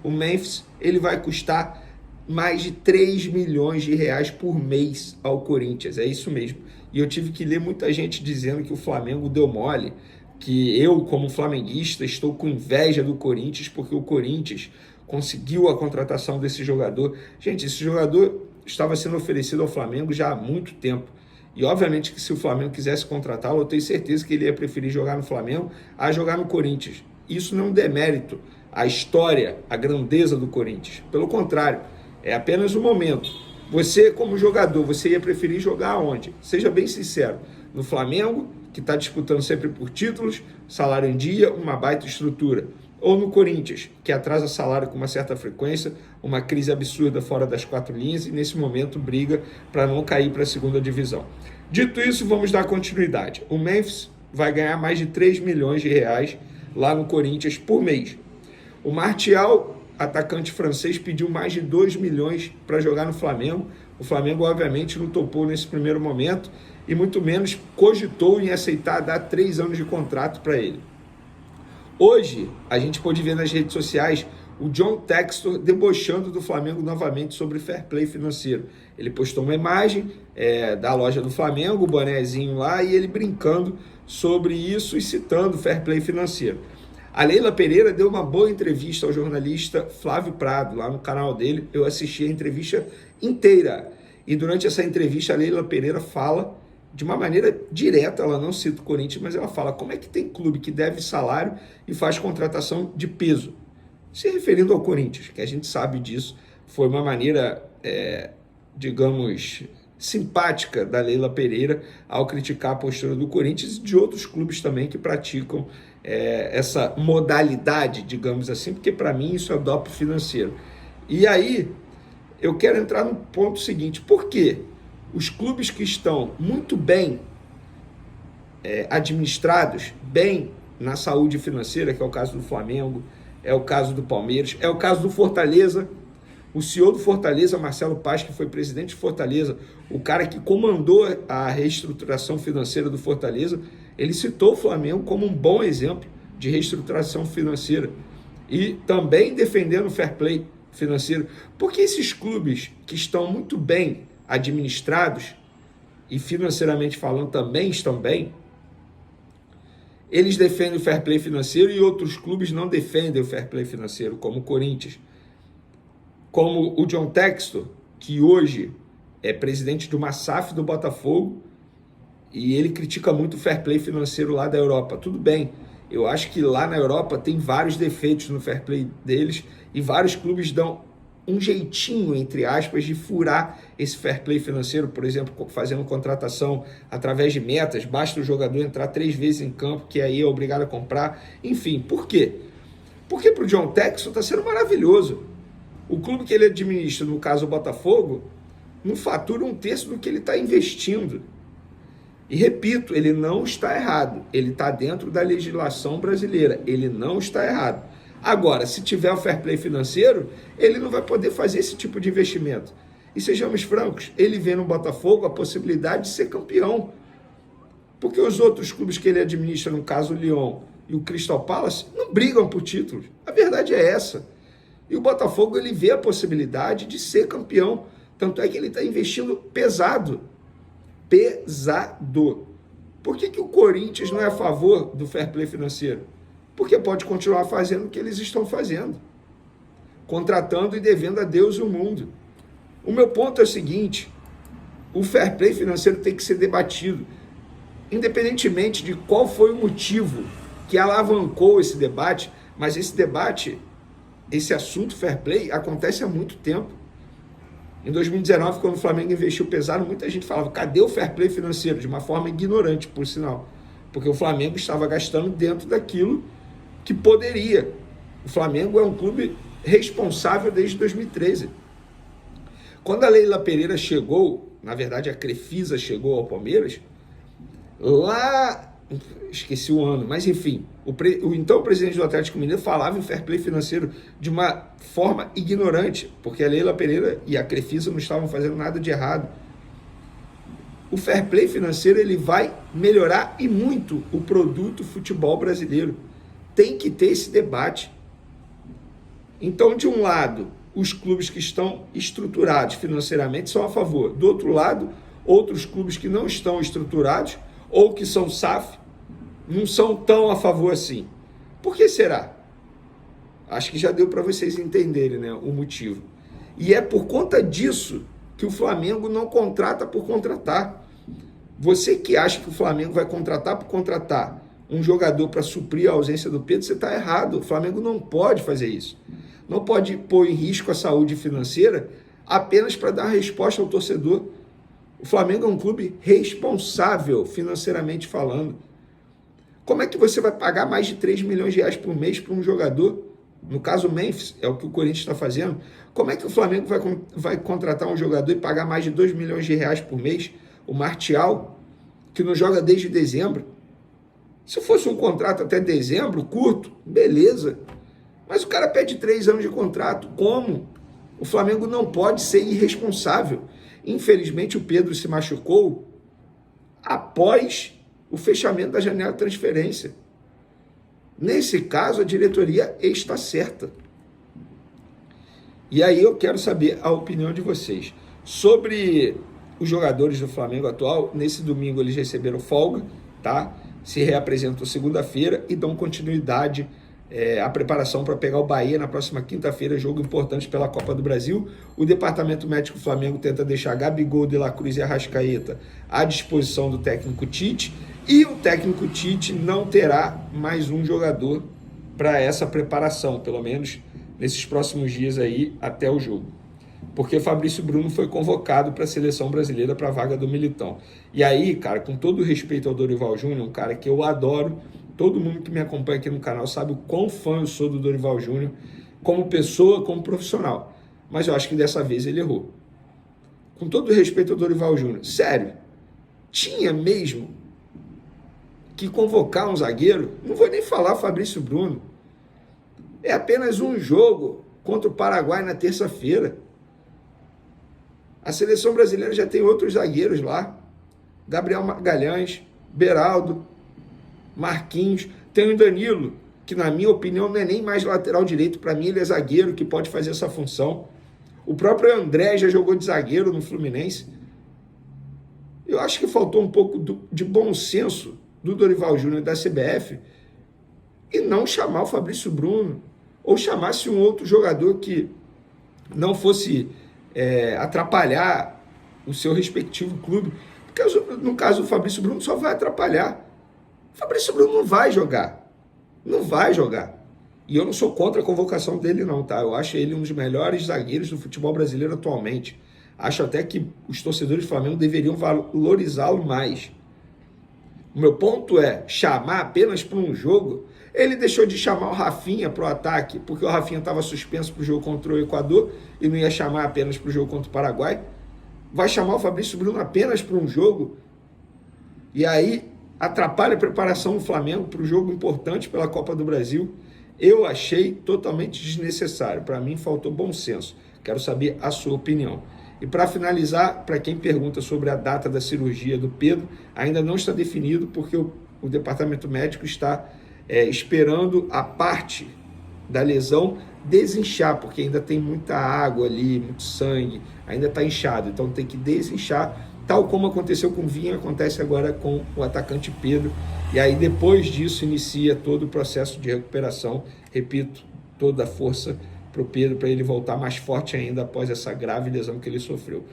o Memphis ele vai custar mais de 3 milhões de reais por mês ao Corinthians, é isso mesmo. E eu tive que ler muita gente dizendo que o Flamengo deu mole, que eu, como flamenguista, estou com inveja do Corinthians porque o Corinthians conseguiu a contratação desse jogador. Gente, esse jogador estava sendo oferecido ao Flamengo já há muito tempo. E obviamente que se o Flamengo quisesse contratá-lo, eu tenho certeza que ele ia preferir jogar no Flamengo a jogar no Corinthians. Isso não é um demérito à história, à grandeza do Corinthians. Pelo contrário, é apenas um momento. Você, como jogador, você ia preferir jogar onde? Seja bem sincero. No Flamengo, que está disputando sempre por títulos, salário em dia, uma baita estrutura. Ou no Corinthians, que atrasa salário com uma certa frequência, uma crise absurda fora das quatro linhas e nesse momento briga para não cair para a segunda divisão. Dito isso, vamos dar continuidade. O Memphis vai ganhar mais de 3 milhões de reais lá no Corinthians por mês. O Martial, atacante francês, pediu mais de 2 milhões para jogar no Flamengo. O Flamengo, obviamente, não topou nesse primeiro momento e muito menos cogitou em aceitar dar 3 anos de contrato para ele. Hoje, a gente pode ver nas redes sociais o John Textor debochando do Flamengo novamente sobre fair play financeiro. Ele postou uma imagem da loja do Flamengo, o bonézinho lá, e ele brincando sobre isso e citando fair play financeiro. A Leila Pereira deu uma boa entrevista ao jornalista Flávio Prado, lá no canal dele. Eu assisti a entrevista inteira. E durante essa entrevista, a Leila Pereira fala de uma maneira direta, ela não cita o Corinthians, mas ela fala como é que tem clube que deve salário e faz contratação de peso. Se referindo ao Corinthians, que a gente sabe disso, foi uma maneira, digamos, simpática da Leila Pereira ao criticar a postura do Corinthians e de outros clubes também que praticam essa modalidade, digamos assim, porque para mim isso é doping financeiro. E aí, eu quero entrar no ponto seguinte, por quê? Os clubes que estão muito bem administrados, bem na saúde financeira, que é o caso do Flamengo, é o caso do Palmeiras, é o caso do Fortaleza, o CEO do Fortaleza, Marcelo Paz, que foi presidente de Fortaleza, o cara que comandou a reestruturação financeira do Fortaleza, ele citou o Flamengo como um bom exemplo de reestruturação financeira e também defendendo o fair play financeiro. Porque esses clubes que estão muito bem administrados e financeiramente falando também estão bem, eles defendem o fair play financeiro e outros clubes não defendem o fair play financeiro, como o Corinthians. Como o John Textor, que hoje é presidente de uma SAF do Botafogo, e ele critica muito o fair play financeiro lá da Europa. Tudo bem, eu acho que lá na Europa tem vários defeitos no fair play deles e vários clubes dão um jeitinho, entre aspas, de furar esse fair play financeiro, por exemplo, fazendo contratação através de metas, basta o jogador entrar 3 vezes em campo, que aí é obrigado a comprar, enfim, por quê? Porque para o John Textor está sendo maravilhoso. O clube que ele administra, no caso o Botafogo, não fatura 1/3 do que ele está investindo. E repito, ele não está errado, ele está dentro da legislação brasileira, ele não está errado. Agora, se tiver o fair play financeiro, ele não vai poder fazer esse tipo de investimento. E sejamos francos, ele vê no Botafogo a possibilidade de ser campeão. Porque os outros clubes que ele administra, no caso o Lyon e o Crystal Palace, não brigam por títulos. A verdade é essa. E o Botafogo, ele vê a possibilidade de ser campeão. Tanto é que ele está investindo pesado. Pesado. Por que o Corinthians não é a favor do fair play financeiro? Porque pode continuar fazendo o que eles estão fazendo, contratando e devendo a Deus e o mundo. O meu ponto é o seguinte, o fair play financeiro tem que ser debatido, independentemente de qual foi o motivo que alavancou esse debate, mas esse debate, esse assunto fair play, acontece há muito tempo. Em 2019, quando o Flamengo investiu pesado, muita gente falava, cadê o fair play financeiro? De uma forma ignorante, por sinal, porque o Flamengo estava gastando dentro daquilo que poderia. O Flamengo é um clube responsável desde 2013. Quando a Leila Pereira chegou, na verdade a Crefisa chegou ao Palmeiras, lá, esqueci o ano, mas enfim, o então presidente do Atlético Mineiro falava em fair play financeiro de uma forma ignorante, porque a Leila Pereira e a Crefisa não estavam fazendo nada de errado. O fair play financeiro ele vai melhorar e muito o produto futebol brasileiro. Tem que ter esse debate. Então, de um lado, os clubes que estão estruturados financeiramente são a favor. Do outro lado, outros clubes que não estão estruturados ou que são SAF não são tão a favor assim. Por que será? Acho que já deu para vocês entenderem, né, o motivo. E é por conta disso que o Flamengo não contrata por contratar. Você que acha que o Flamengo vai contratar por contratar um jogador para suprir a ausência do Pedro, você está errado. O Flamengo não pode fazer isso. Não pode pôr em risco a saúde financeira apenas para dar resposta ao torcedor. O Flamengo é um clube responsável financeiramente falando. Como é que você vai pagar mais de 3 milhões de reais por mês para um jogador? No caso, o Memphis, é o que o Corinthians está fazendo. Como é que o Flamengo vai contratar um jogador e pagar mais de 2 milhões de reais por mês? O Martial, que não joga desde dezembro. Se fosse um contrato até dezembro, curto, beleza. Mas o cara pede 3 anos de contrato. Como? O Flamengo não pode ser irresponsável. Infelizmente, o Pedro se machucou após o fechamento da janela de transferência. Nesse caso, a diretoria está certa. E aí eu quero saber a opinião de vocês. Sobre os jogadores do Flamengo atual, nesse domingo eles receberam folga, tá? Se reapresentam segunda-feira e dão continuidade à preparação para pegar o Bahia na próxima quinta-feira, jogo importante pela Copa do Brasil. O Departamento Médico do Flamengo tenta deixar Gabigol, De La Cruz e Arrascaeta à disposição do técnico Tite, e o técnico Tite não terá mais um jogador para essa preparação, pelo menos nesses próximos dias aí até o jogo. Porque Fabrício Bruno foi convocado para a seleção brasileira para a vaga do Militão. E aí, cara, com todo o respeito ao Dorival Júnior, um cara que eu adoro, todo mundo que me acompanha aqui no canal sabe o quão fã eu sou do Dorival Júnior, como pessoa, como profissional. Mas eu acho que dessa vez ele errou. Com todo o respeito ao Dorival Júnior, sério, tinha mesmo que convocar um zagueiro? Não vou nem falar Fabrício Bruno. É apenas um jogo contra o Paraguai na terça-feira. A seleção brasileira já tem outros zagueiros lá. Gabriel Magalhães, Beraldo, Marquinhos. Tem o Danilo, que na minha opinião não é nem mais lateral direito. Para mim ele é zagueiro que pode fazer essa função. O próprio André já jogou de zagueiro no Fluminense. Eu acho que faltou um pouco de bom senso do Dorival Júnior e da CBF e não chamar o Fabrício Bruno, ou chamasse um outro jogador que não fosse atrapalhar o seu respectivo clube. Porque no caso do Fabrício Bruno só vai atrapalhar. O Fabrício Bruno não vai jogar. Não vai jogar. E eu não sou contra a convocação dele não, tá? Eu acho ele um dos melhores zagueiros do futebol brasileiro atualmente. Acho até que os torcedores do Flamengo deveriam valorizá-lo mais. O meu ponto é chamar apenas para um jogo. Ele deixou de chamar o Rafinha para o ataque, porque o Rafinha estava suspenso para o jogo contra o Equador e não ia chamar apenas para o jogo contra o Paraguai. Vai chamar o Fabrício Bruno apenas para um jogo e aí atrapalha a preparação do Flamengo para o jogo importante pela Copa do Brasil. Eu achei totalmente desnecessário. Para mim faltou bom senso. Quero saber a sua opinião. E para finalizar, para quem pergunta sobre a data da cirurgia do Pedro, ainda não está definido porque o departamento médico está esperando a parte da lesão desinchar, porque ainda tem muita água ali, muito sangue, ainda está inchado, então tem que desinchar, tal como aconteceu com o Vinha, acontece agora com o atacante Pedro, e aí depois disso inicia todo o processo de recuperação, repito, toda a força para o Pedro, para ele voltar mais forte ainda após essa grave lesão que ele sofreu.